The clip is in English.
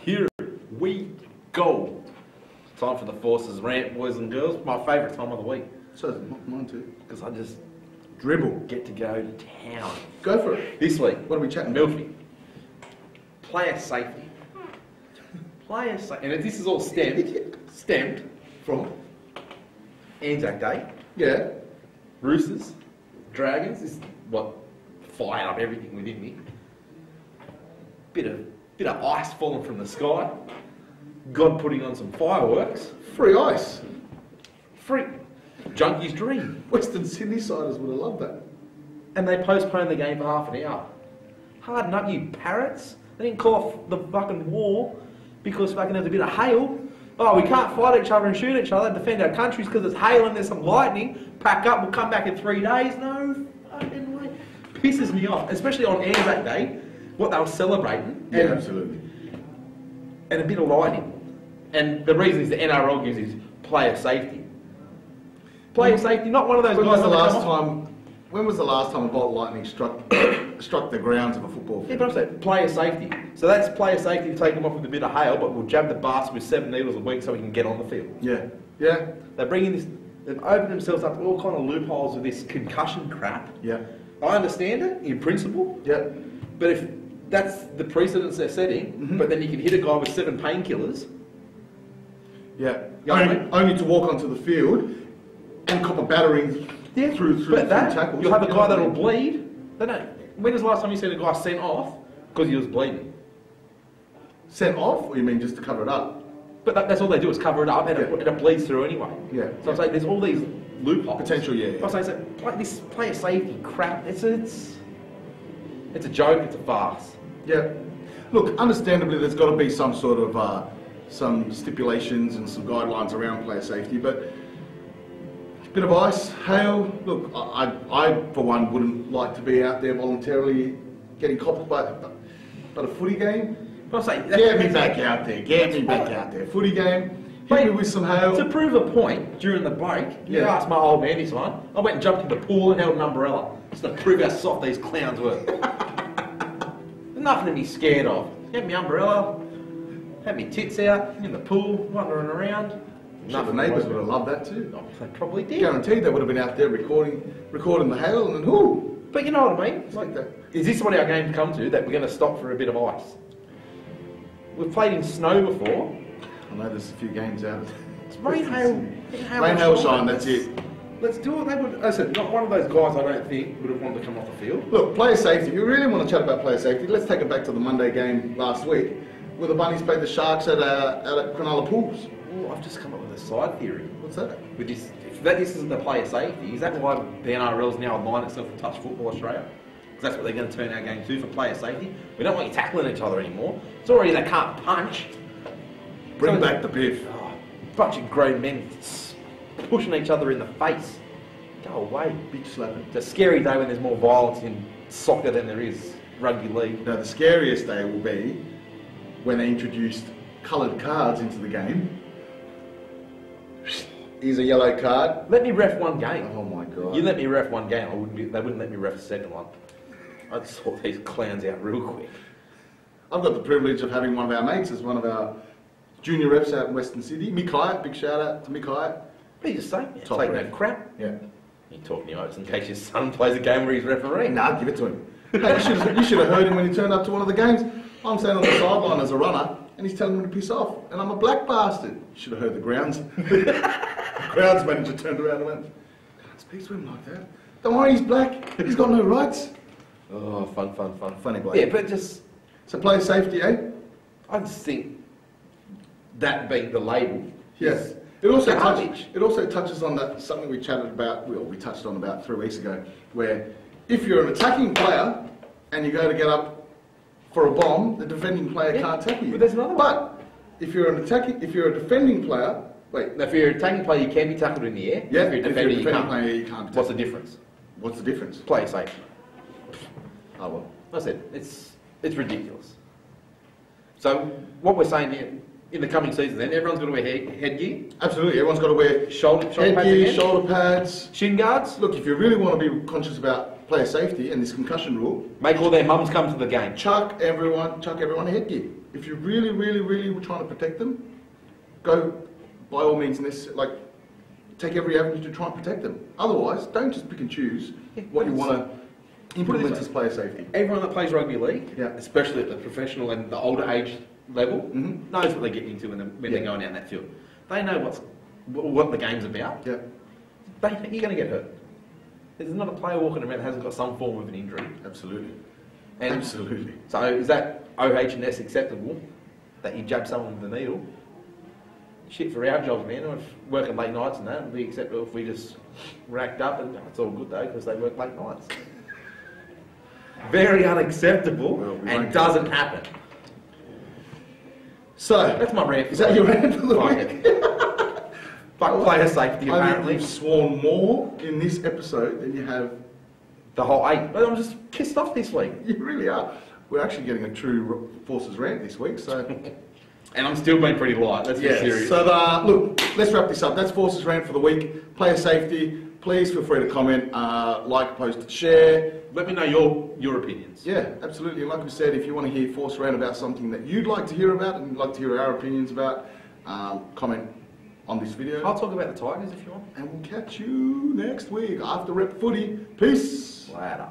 Here we go. Time for the Forces rant, boys and girls. My favourite time of the week. So is mine too. Because I just Dribble. get to go to town. Go for it. This week, What are we chatting about? Milfy. Player safety. Player safety. And this is all stemmed from Anzac Day. Yeah. Roosters, Dragons is what fired up everything within me. Bit of ice falling from the sky. God putting on some fireworks. Free ice. Free junkie's dream. Western Sydney siders would have loved that. And they postponed the game for half an hour. Harden up, you parrots. They didn't call off the fucking war because fucking there's a bit of hail. Oh, we can't fight each other and shoot each other and defend our countries because it's hail and there's some lightning. Pack up, we'll come back in 3 days. No fucking way. Pisses me off, especially on Anzac Day, what they were celebrating. Yeah, absolutely. And a bit of lightning. And the reason is the NRL gives is player safety. Player safety, not one of those When guys was the that last come off. time? When was the last time a bolt of lightning struck the grounds of a football field? Yeah, but I'm saying player safety. So that's player safety to take them off with a bit of hail, but we'll jab the bastard with 7 needles a week so we can get on the field. Yeah. Yeah. They're bringing this, they've opened themselves up to all kind of loopholes with this concussion crap. Yeah. I understand it in principle, Yeah. but if that's the precedence they're setting, but then you can hit a guy with 7 painkillers. Yeah. You know what I mean? Only to walk onto the field and cop a battering through tackles. You'll have a guy that'll bleed. They don't. When was the last time you seen a guy sent off because he was bleeding? Sent off, or you mean just to cover it up? But that's all they do is cover it up, and, it bleeds through anyway. Yeah. So I'm saying there's all these loopholes. Potential, yeah. I'm saying so, this player safety crap. It's a joke. It's a farce. Yeah. Look, understandably, there's got to be some sort of some stipulations and some guidelines around player safety, but a bit of ice, hail. Look, I for one wouldn't like to be out there voluntarily getting copped by a footy game. But I'm saying Get me back out there. Get me back out there. Footy game. Hit me with some hail. To prove a point during the break, you Yeah. asked my old man this one. I went and jumped in the pool and held an umbrella just to prove how soft these clowns were. There's nothing to be scared of. Had my umbrella, had my tits out in the pool, wandering around. Sure, the neighbours would have loved that too. Oh, they probably did. Guaranteed they would have been out there recording the hail and whoo. But you know what I mean? It's like that. Is this what our game's come to, that we're going to stop for a bit of ice? We've played in snow before. I know there's a few games out. It's rain, hail. Rain, hail, shine, that's it. Let's do it. They would, I said, not one of those guys I don't think would have wanted to come off the field. Look, player safety. If you really want to chat about player safety, let's take it back to the Monday game last week, where the Bunnies played the Sharks at Cronulla Pools. Oh, I've just come up with a side theory. What's that? With this, if this isn't the player safety, is that why the NRL's now aligned itself with Touch Football Australia? Because that's what they're going to turn our game to for player safety. We don't want you tackling each other anymore. It's already they can't punch. Bring back the biff. Oh, bunch of grown men pushing each other in the face. Go away. Bitch slapping. It's a scary day when there's more violence in soccer than there is rugby league. Now, the scariest day will be when they introduced coloured cards into the game. Here's a yellow card. Let me ref one game. Oh my God. You let me ref one game, they wouldn't let me ref a second one. I'd sort these clowns out real quick. I've got the privilege of having one of our mates as one of our junior refs out in Western Sydney. Mick Hyatt, big shout out to Mick Hyatt. What are you just saying? Top Take ref. no crap. Yeah. You're talking your oats in case your son plays a game where he's refereeing. Nah, give it to him. Hey, you should have heard him when he turned up to one of the games. I'm standing on the sideline as a runner, and he's telling me to piss off. And I'm a black bastard. You should have heard the grounds. Grounds manager turned around and went, "Can't speak to him like that. Don't worry, he's black. He's got no rights." Oh, fun. Funny bloke. Yeah, but just, So player safety, eh? I just think that being the label. Yes. It also garbage. touches on that something we chatted about. Well, we touched on about 3 weeks ago, where if you're an attacking player and you go to get up for a bomb, the defending player can't tackle you. But there's another one. But if you're a defending player, wait. Now, if you're an attacking player, you can be tackled in the air. Yeah. If you're a defender, you can't. player, you can't. What's the difference? What's the difference? Player safety. Oh well. I said, it's ridiculous. So, what we're saying here, in the coming season then, everyone's got to wear headgear, Absolutely. Everyone's got to wear shoulder pads headgear, again, shoulder pads. shin guards. Look, if you really want to be conscious about player safety and this concussion rule, Make all their mums come to the game. chuck everyone a headgear. If you're really, really, really trying to protect them, go by all means, take every avenue to try and protect them. Otherwise, don't just pick and choose what you want to implement as player safety. Everyone that plays rugby league, Yeah. especially at the professional and the older age level, Mhm. knows what they're getting into when they're going down that field. They know what the game's about. Yeah, You're going to get hurt. There's not a player walking around that hasn't got some form of an injury. absolutely. And Absolutely. So is that OH&S acceptable, that you jab someone with a needle? Shit, for our jobs, man, if working late nights and that, it'd be acceptable if we just racked up, and it's all good though, because they work late nights. Very unacceptable, Well, we and won't- doesn't happen. So, That's my rant. is that your rant for the Fuck week? it. Fuck player safety, I think apparently. you've sworn more in this episode than you have. The whole 8. But I'm just pissed off this week. You really are. We're actually getting a true Forces rant this week, so. And I'm still being pretty light, let's be serious. So look, let's wrap this up. That's Forces rant for the week. Player safety. Please feel free to comment, like, post, share. Let me know your opinions. Yeah, absolutely. And like we said, if you want to hear Force rant about something that you'd like to hear about and you'd like to hear our opinions about, comment on this video. I'll talk about the Tigers if you want. And we'll catch you next week after Rep Footy. Peace. Later.